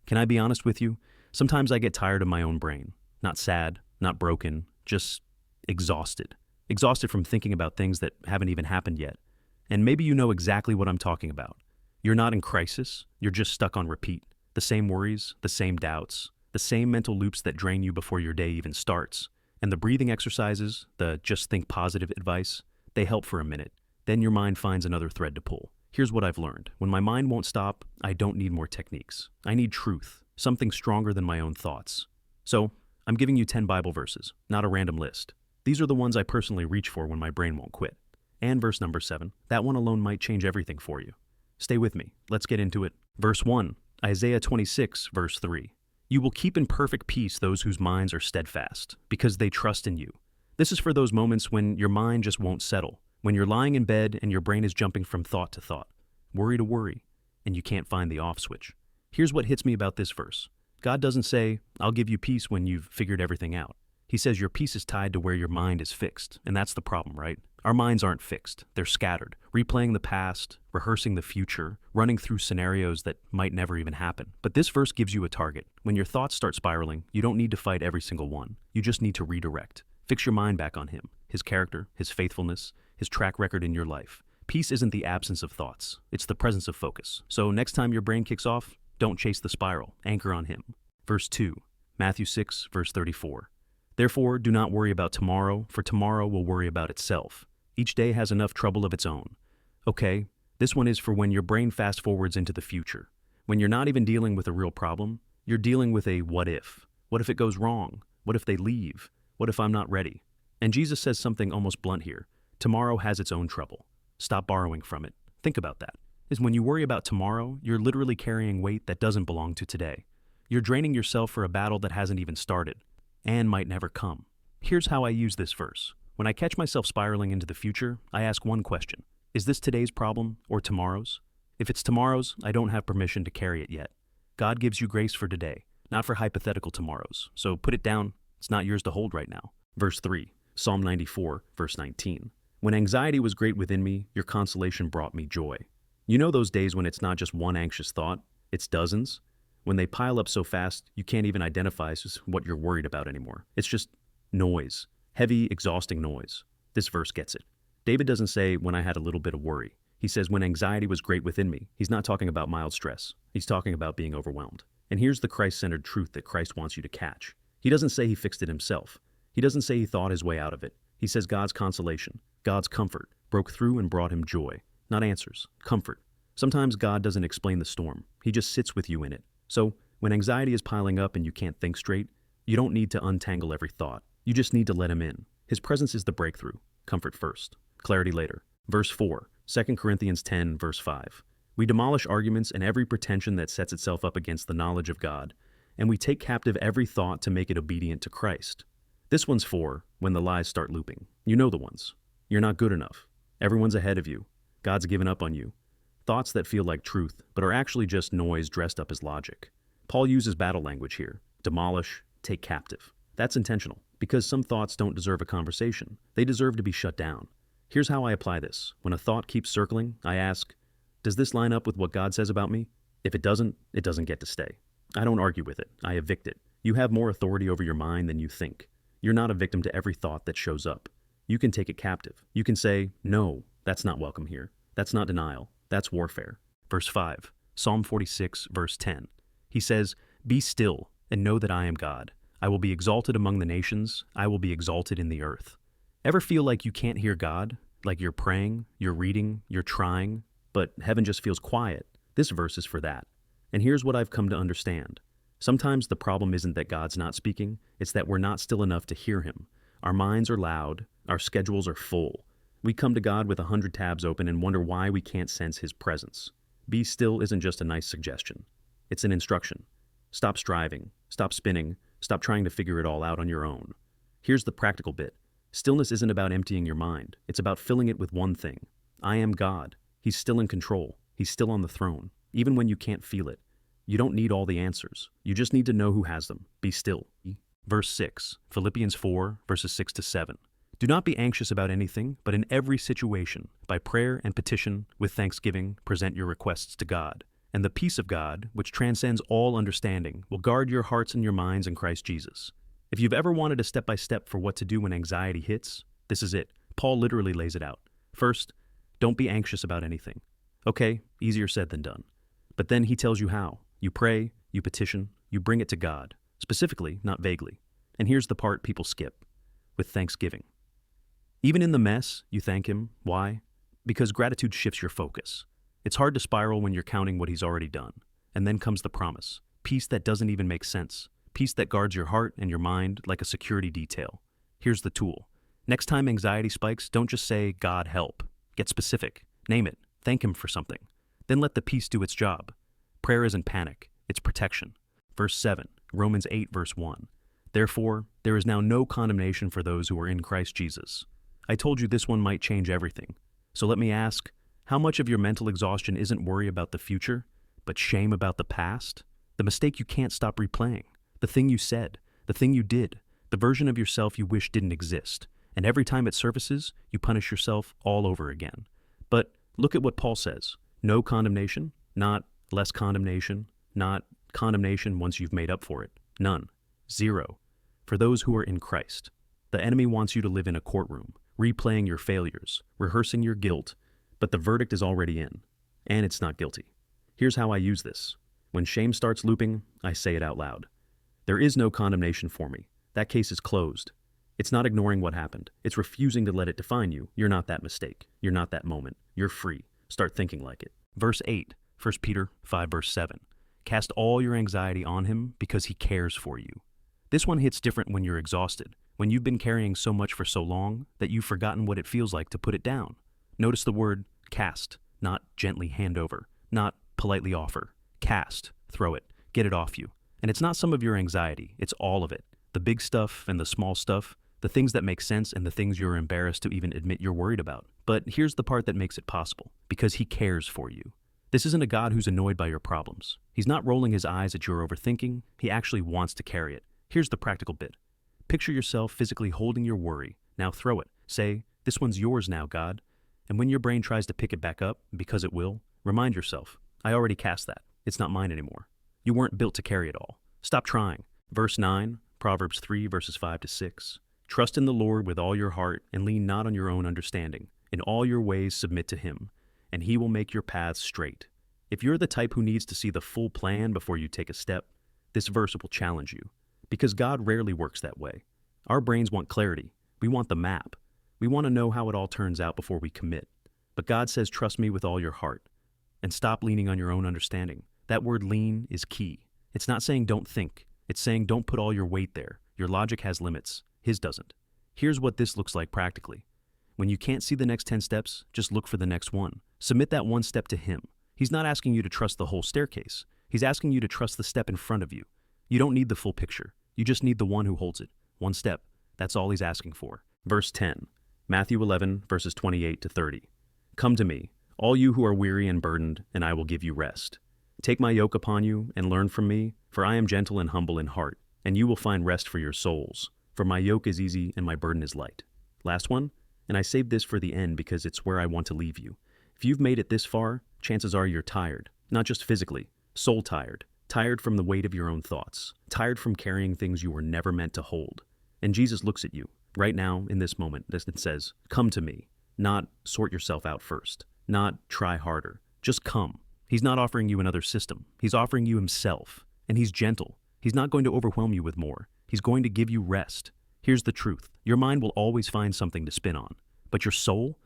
Can I be honest with you? Sometimes I get tired of my own brain. Not sad, not broken, just exhausted. Exhausted from thinking about things that haven't even happened yet. And maybe you know exactly what I'm talking about. You're not in crisis, you're just stuck on repeat. The same worries, the same doubts, the same mental loops that drain you before your day even starts. And the breathing exercises, the just think positive advice, they help for a minute. Then your mind finds another thread to pull. Here's what I've learned. When my mind won't stop, I don't need more techniques. I need truth, something stronger than my own thoughts. So, I'm giving you 10 Bible verses, not a random list. These are the ones I personally reach for when my brain won't quit. And verse number 7, that one alone might change everything for you. Stay with me. Let's get into it. Verse 1, Isaiah 26, verse 3. You will keep in perfect peace those whose minds are steadfast, because they trust in you. This is for those moments when your mind just won't settle, when you're lying in bed and your brain is jumping from thought to thought, worry to worry, and you can't find the off switch. Here's what hits me about this verse. God doesn't say, I'll give you peace when you've figured everything out. He says your peace is tied to where your mind is fixed, and that's the problem, right? Our minds aren't fixed. They're scattered, replaying the past, rehearsing the future, running through scenarios that might never even happen. But this verse gives you a target. When your thoughts start spiraling, you don't need to fight every single one. You just need to redirect. Fix your mind back on him, his character, his faithfulness, his track record in your life. Peace isn't the absence of thoughts. It's the presence of focus. So next time your brain kicks off, don't chase the spiral. Anchor on him. Verse 2, Matthew 6, verse 34. Therefore, do not worry about tomorrow, for tomorrow will worry about itself. Each day has enough trouble of its own. Okay, this one is for when your brain fast forwards into the future. When you're not even dealing with a real problem, you're dealing with a what if. What if it goes wrong? What if they leave? What if I'm not ready? And Jesus says something almost blunt here. Tomorrow has its own trouble. Stop borrowing from it. Think about that. Is when you worry about tomorrow, you're literally carrying weight that doesn't belong to today. You're draining yourself for a battle that hasn't even started and might never come. Here's how I use this verse. When I catch myself spiraling into the future, I ask one question. Is this today's problem or tomorrow's? If it's tomorrow's, I don't have permission to carry it yet. God gives you grace for today, not for hypothetical tomorrows. So put it down. It's not yours to hold right now. Verse 3, Psalm 94, verse 19. When anxiety was great within me, your consolation brought me joy. You know those days when it's not just one anxious thought, it's dozens? When they pile up so fast, you can't even identify what you're worried about anymore. It's just noise, heavy, exhausting noise. This verse gets it. David doesn't say, when I had a little bit of worry. He says, when anxiety was great within me. He's not talking about mild stress. He's talking about being overwhelmed. And here's the Christ-centered truth that Christ wants you to catch. He doesn't say he fixed it himself. He doesn't say he thought his way out of it. He says God's consolation, God's comfort, broke through and brought him joy. Not answers, comfort. Sometimes God doesn't explain the storm. He just sits with you in it. So, when anxiety is piling up and you can't think straight, you don't need to untangle every thought. You just need to let him in. His presence is the breakthrough. Comfort first. Clarity later. Verse 4, 2 Corinthians 10, verse 5. We demolish arguments and every pretension that sets itself up against the knowledge of God, and we take captive every thought to make it obedient to Christ. This one's for when the lies start looping. You know the ones. You're not good enough. Everyone's ahead of you. God's given up on you. Thoughts that feel like truth, but are actually just noise dressed up as logic. Paul uses battle language here. Demolish, take captive. That's intentional, because some thoughts don't deserve a conversation. They deserve to be shut down. Here's how I apply this. When a thought keeps circling, I ask, does this line up with what God says about me? If it doesn't get to stay. I don't argue with it. I evict it. You have more authority over your mind than you think. You're not a victim to every thought that shows up. You can take it captive. You can say, no, that's not welcome here. That's not denial. That's warfare. Verse 5, Psalm 46, verse 10. He says, be still and know that I am God. I will be exalted among the nations. I will be exalted in the earth. Ever feel like you can't hear God? Like you're praying, you're reading, you're trying, but heaven just feels quiet? This verse is for that. And here's what I've come to understand. Sometimes the problem isn't that God's not speaking, it's that we're not still enough to hear him. Our minds are loud, our schedules are full. We come to God with 100 tabs open and wonder why we can't sense his presence. Be still isn't just a nice suggestion. It's an instruction. Stop striving, stop spinning, stop trying to figure it all out on your own. Here's the practical bit. Stillness isn't about emptying your mind. It's about filling it with one thing. I am God. He's still in control. He's still on the throne, even when you can't feel it. You don't need all the answers. You just need to know who has them. Be still. Verse 6, Philippians 4, verses 6 to 7. Do not be anxious about anything, but in every situation, by prayer and petition, with thanksgiving, present your requests to God. And the peace of God, which transcends all understanding, will guard your hearts and your minds in Christ Jesus. If you've ever wanted a step-by-step for what to do when anxiety hits, this is it. Paul literally lays it out. First, don't be anxious about anything. Okay, easier said than done. But then he tells you how. You pray, you petition, you bring it to God. Specifically, not vaguely. And here's the part people skip. With thanksgiving. Even in the mess, you thank him. Why? Because gratitude shifts your focus. It's hard to spiral when you're counting what he's already done. And then comes the promise. Peace that doesn't even make sense. Peace that guards your heart and your mind like a security detail. Here's the tool. Next time anxiety spikes, don't just say, God help. Get specific. Name it. Thank him for something. Then let the peace do its job. Prayer isn't panic. It's protection. Verse 7, Romans 8, verse 1. Therefore, there is now no condemnation for those who are in Christ Jesus. I told you this one might change everything. So let me ask, how much of your mental exhaustion isn't worry about the future, but shame about the past? The mistake you can't stop replaying, the thing you said, the thing you did, the version of yourself you wish didn't exist. And every time it surfaces, you punish yourself all over again. But look at what Paul says. No condemnation, not less condemnation, not condemnation once you've made up for it. None. Zero. For those who are in Christ. The enemy wants you to live in a courtroom, replaying your failures, rehearsing your guilt, but the verdict is already in, and it's not guilty. Here's how I use this. When shame starts looping, I say it out loud. There is no condemnation for me. That case is closed. It's not ignoring what happened. It's refusing to let it define you. You're not that mistake. You're not that moment. You're free. Start thinking like it. Verse 8, 1 Peter 5, verse 7. Cast all your anxiety on him because he cares for you. This one hits different when you're exhausted, when you've been carrying so much for so long that you've forgotten what it feels like to put it down. Notice the word cast, not gently hand over, not politely offer. Cast, throw it, get it off you. And it's not some of your anxiety, it's all of it. The big stuff and the small stuff, the things that make sense and the things you're embarrassed to even admit you're worried about. But here's the part that makes it possible, because he cares for you. This isn't a God who's annoyed by your problems. He's not rolling his eyes at your overthinking, he actually wants to carry it. Here's the practical bit. Picture yourself physically holding your worry. Now throw it. Say, this one's yours now, God. And when your brain tries to pick it back up, because it will, remind yourself, I already cast that. It's not mine anymore. You weren't built to carry it all. Stop trying. Verse 9, Proverbs 3, verses 5 to 6. Trust in the Lord with all your heart and lean not on your own understanding. In all your ways submit to him, and he will make your paths straight. If you're the type who needs to see the full plan before you take a step, this verse will challenge you. Because God rarely works that way. Our brains want clarity. We want the map. We want to know how it all turns out before we commit. But God says, trust me with all your heart. And stop leaning on your own understanding. That word lean is key. It's not saying don't think. It's saying don't put all your weight there. Your logic has limits. His doesn't. Here's what this looks like practically. When you can't see the next 10 steps, just look for the next one. Submit that one step to him. He's not asking you to trust the whole staircase. He's asking you to trust the step in front of you. You don't need the full picture. You just need the one who holds it. One step. That's all he's asking for. Verse 10, Matthew 11, verses 28 to 30. Come to me, all you who are weary and burdened, and I will give you rest. Take my yoke upon you and learn from me, for I am gentle and humble in heart, and you will find rest for your souls. For my yoke is easy and my burden is light. Last one, and I saved this for the end because it's where I want to leave you. If you've made it this far, chances are you're tired, not just physically, soul tired. Tired from the weight of your own thoughts, tired from carrying things you were never meant to hold. And Jesus looks at you, right now, in this moment, and says, come to me, not sort yourself out first, not try harder, just come. He's not offering you another system, he's offering you himself, and he's gentle. He's not going to overwhelm you with more, he's going to give you rest. Here's the truth, your mind will always find something to spin on, but your soul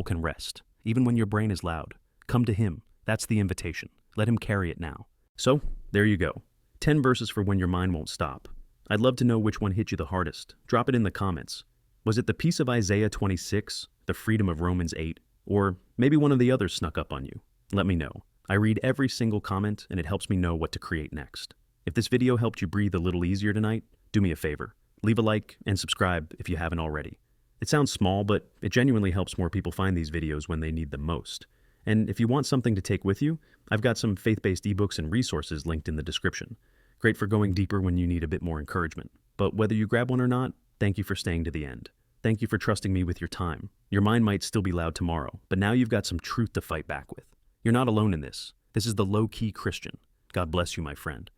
can rest, even when your brain is loud. Come to him, that's the invitation, let him carry it now. So, there you go. 10 verses for when your mind won't stop. I'd love to know which one hit you the hardest. Drop it in the comments. Was it the peace of Isaiah 26, the freedom of Romans 8, or maybe one of the others snuck up on you? Let me know. I read every single comment and it helps me know what to create next. If this video helped you breathe a little easier tonight, do me a favor. Leave a like and subscribe if you haven't already. It sounds small, but it genuinely helps more people find these videos when they need them most. And if you want something to take with you, I've got some faith-based ebooks and resources linked in the description. Great for going deeper when you need a bit more encouragement. But whether you grab one or not, thank you for staying to the end. Thank you for trusting me with your time. Your mind might still be loud tomorrow, but now you've got some truth to fight back with. You're not alone in this. This is the LowKey Christian. God bless you, my friend.